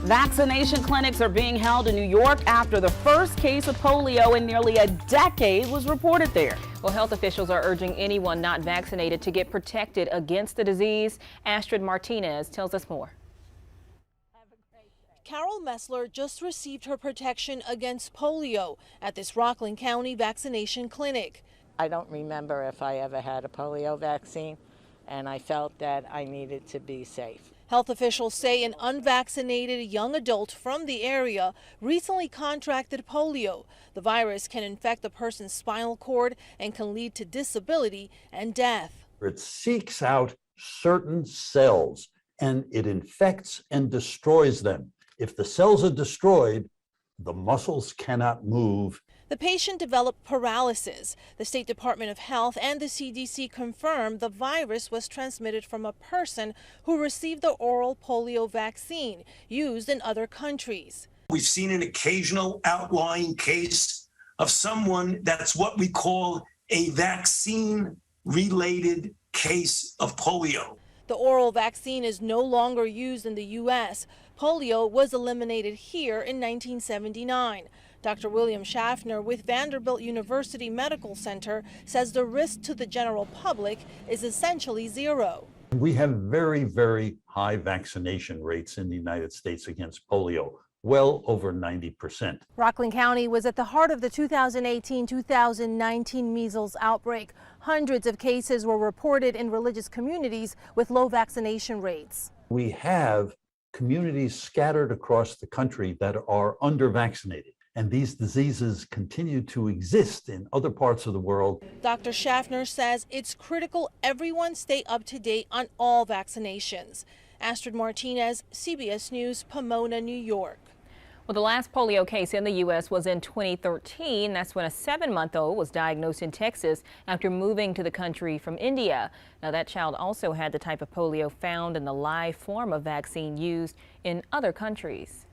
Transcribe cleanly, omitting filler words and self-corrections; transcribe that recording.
Vaccination clinics are being held in New York after the first case of polio in nearly a decade was reported there. Well, health officials are urging anyone not vaccinated to get protected against the disease. Astrid Martinez tells us more. Carol Messler just received her protection against polio at this Rockland County vaccination clinic. I don't remember if I ever had a polio vaccine, and I felt that I needed to be safe. Health officials say an unvaccinated young adult from the area recently contracted polio. The virus can infect a person's spinal cord and can lead to disability and death. It seeks out certain cells and it infects and destroys them. If the cells are destroyed, the muscles cannot move. The patient developed paralysis. The State Department of Health and the CDC confirmed the virus was transmitted from a person who received the oral polio vaccine used in other countries. We've seen an occasional outlying case of someone that's what we call a vaccine-related case of polio. The oral vaccine is no longer used in the U.S. Polio was eliminated here in 1979. Dr. William Schaffner with Vanderbilt University Medical Center says the risk to the general public is essentially zero. We have very, very high vaccination rates in the United States against polio, well over 90%. Rockland County was at the heart of the 2018-2019 measles outbreak. Hundreds of cases were reported in religious communities with low vaccination rates. We have communities scattered across the country that are under-vaccinated, and these diseases continue to exist in other parts of the world. Dr. Schaffner says it's critical everyone stay up to date on all vaccinations. Astrid Martinez, CBS News, Pomona, New York. Well, the last polio case in the U.S. was in 2013. That's when a 7-month-old was diagnosed in Texas after moving to the country from India. Now, that child also had the type of polio found in the live form of vaccine used in other countries.